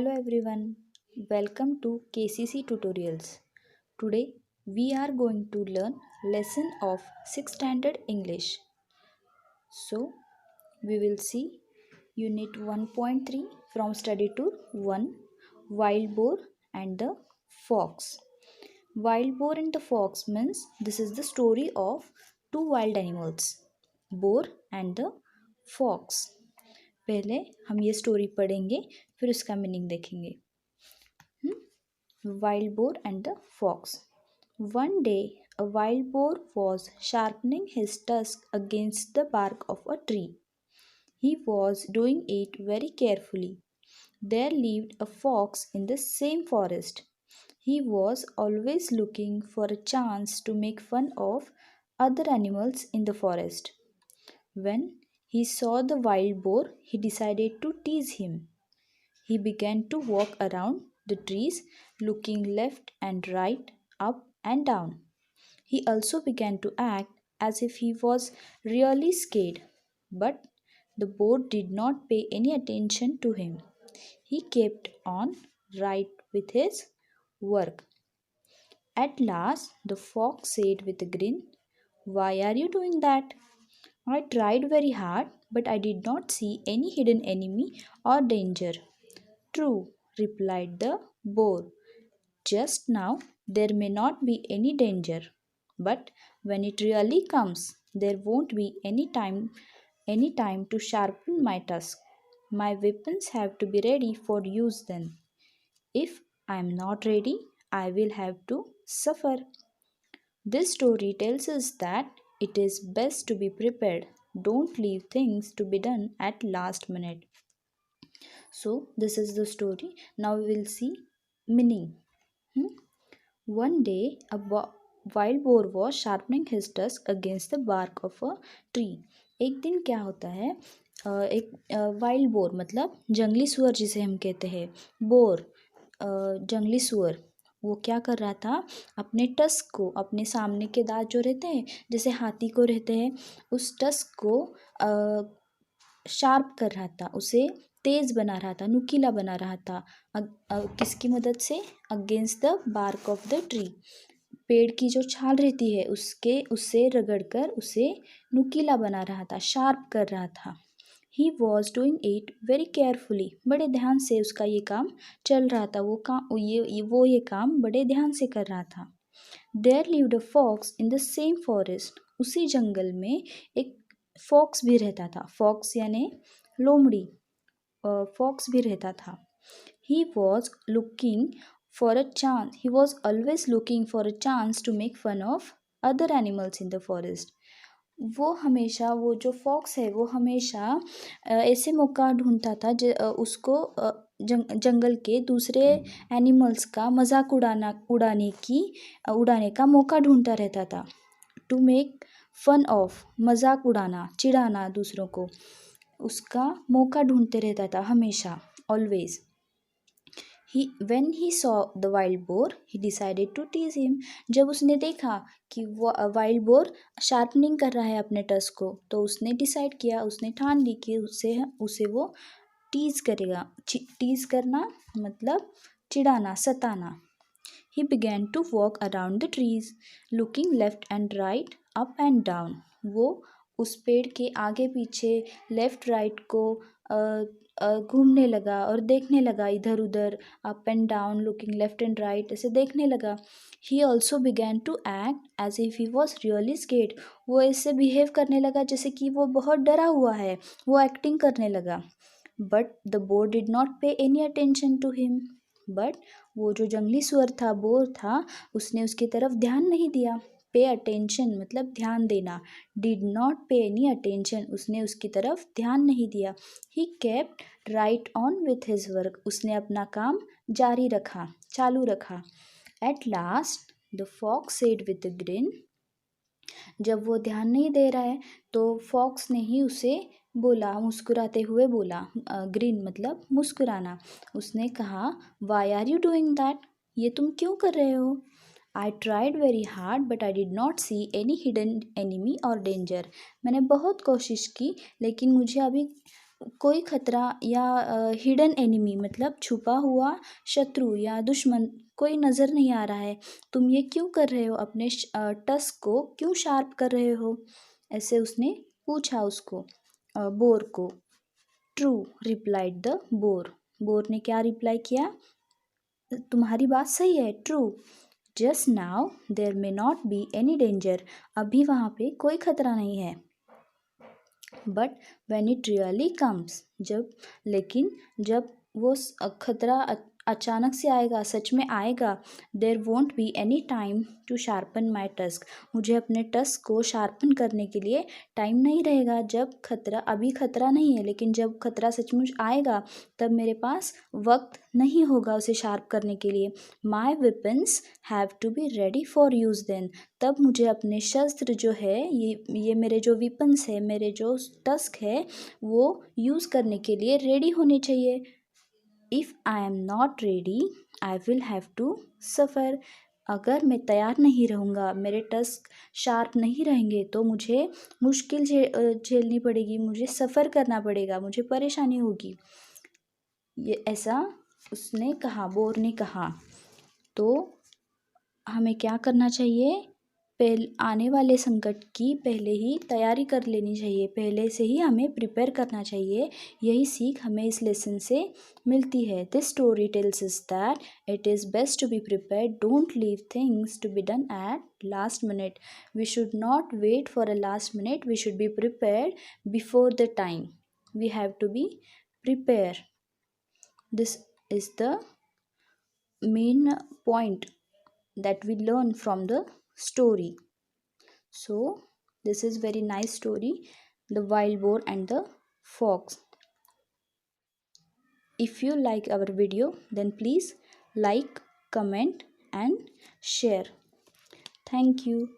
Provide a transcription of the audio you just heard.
Hello everyone, welcome to KCC Tutorials. Today we are going to learn lesson of 6th standard English. So we will see unit 1.3 from study tour 1, wild boar and the fox. Wild boar and the fox means this is the story of two wild animals, boar and the fox. पहले हम ये story पढ़ेंगे फिर उसका meaning देखेंगे. Wild boar and the fox. One day, a wild boar was sharpening his tusk against the bark of a tree. He was doing it very carefully. There lived a fox in the same forest. He was always looking for a chance to make fun of other animals in the forest. When he saw the wild boar, he decided to tease him. He began to walk around the trees, looking left and right, up and down. He also began to act as if he was really scared, but the boar did not pay any attention to him. He kept on right with his work. At last, the fox said with a grin, "Why are you doing that?" "I tried very hard, but I did not see any hidden enemy or danger." "True," replied the boar. "Just now there may not be any danger, but when it really comes, there won't be any time to sharpen my tusk. My weapons have to be ready for use then. If I am not ready, I will have to suffer." This story tells us that it is best to be prepared. Don't leave things to be done at last minute. So this is the story. Now we will see meaning. One day, a wild boar was sharpening his tusk against the bark of a tree. एक दिन क्या होता है, एक wild boar मतलब जंगली सुअर जिसे हम कहते हैं, बोर जंगली सुअर, वो क्या कर रहा था, अपने टस्क को, अपने सामने के दांत जो रहते हैं जैसे हाथी को रहते हैं, उस टस्क को शार्प कर रहा था, उसे तेज बना रहा था, नुकीला बना रहा था. किसकी मदद से? Against the bark of the tree. पेड़ की जो छाल रहती है उससे रगड़कर उसे नुकीला बना रहा था, शार्प कर रहा था. He was doing it very carefully. बड़े ध्यान से उसका ये काम चल रहा था. वो ये काम बड़े ध्यान से कर रहा था. There lived a fox in the same forest. उसी जंगल में एक फॉक्स भी रहता था. फॉक्स यानी लोमड़ी. फॉक्स भी रहता था. He was looking for a chance. He was always looking for a chance to make fun of other animals in the forest. वो जो फॉक्स है वो हमेशा ऐसे मौका ढूंढता था उसको जंगल के दूसरे एनिमल्स का मजाक उड़ाने का मौका ढूंढता रहता था. टू मेक फन ऑफ, मजाक उड़ाना, चिढ़ाना दूसरों को, उसका मौका ढूंढते रहता था हमेशा, always. When he saw the wild boar, he decided to tease him. जब उसने देखा कि वो वाइल्ड बोर शार्पनिंग कर रहा है अपने टस्क को, तो उसने डिसाइड किया, उसने ठान ली कि उसे वो टीज करेगा. टीज करना मतलब चिढ़ाना, सताना. He began to walk around the trees, looking left and right, up and down. वो उस पेड़ के आगे पीछे, लेफ्ट राइट को घूमने लगा और देखने लगा इधर उधर, up and down, looking left and right, ऐसे देखने लगा. He also began to act as if he was really scared. वो ऐसे बिहेव करने लगा जैसे कि वो बहुत डरा हुआ है, वो एक्टिंग करने लगा. But the boar did not pay any attention to him. But वो जो जंगली सुअर था, बोर था, उसने उसकी तरफ ध्यान नहीं दिया. पे अटेंशन मतलब ध्यान देना. Did not pay any attention, उसने उसकी तरफ ध्यान नहीं दिया. He kept right on with his work. उसने अपना काम जारी रखा, चालू रखा. At last the fox said with a grin. जब वो ध्यान नहीं दे रहा है तो फॉक्स ने ही उसे बोला, मुस्कुराते हुए बोला. ग्रीन मतलब मुस्कुराना. उसने कहा, why are you doing that? ये तुम क्यों कर रहे हो? I tried very hard but I did not see any hidden enemy और डेंजर. मैंने बहुत कोशिश की लेकिन मुझे अभी कोई खतरा या हिडन एनिमी मतलब छुपा हुआ शत्रु या दुश्मन कोई नज़र नहीं आ रहा है, तुम ये क्यों कर रहे हो, अपने टस्क को क्यों शार्प कर रहे हो, ऐसे उसने पूछा उसको बोर को। True replied the bore, bore ने क्या रिप्लाई किया, तुम्हारी बात सही है, true. Just now there may not be any danger, अभी वहाँ पे कोई खतरा नहीं है। But when it really comes, लेकिन जब वो खतरा अचानक से आएगा, सच में आएगा, there won't be any time to sharpen my tusk, मुझे अपने टस्क को शार्पन करने के लिए टाइम नहीं रहेगा। जब खतरा, अभी खतरा नहीं है, लेकिन जब खतरा सचमुच आएगा तब मेरे पास वक्त नहीं होगा उसे शार्प करने के लिए। My weapons have to be ready for use then, तब मुझे अपने शस्त्र जो है, ये मेरे जो वेपन्स है, मेरे जो टस्क है, वो यूज़ करने के लिए रेडी होने चाहिए। If I am not ready I will have to suffer, अगर मैं तैयार नहीं रहूँगा, मेरे टस्क शार्प नहीं रहेंगे, तो मुझे मुश्किल झेलनी पड़ेगी, मुझे सफ़र करना पड़ेगा, मुझे परेशानी होगी। ये ऐसा उसने कहा, बोर ने कहा। तो हमें क्या करना चाहिए, आने वाले संकट की पहले ही तैयारी कर लेनी चाहिए, पहले से ही हमें प्रिपेयर करना चाहिए। यही सीख हमें इस लेसन से मिलती है। This story tells us that it is best to be prepared, don't leave things to be done at last minute, we should not wait for a last minute, we should be prepared before the time, we have to be prepare. This is the main point that we learn from the story. So this is very nice story, the wild boar and the fox. If you like our video, then please like, comment and share. Thank you.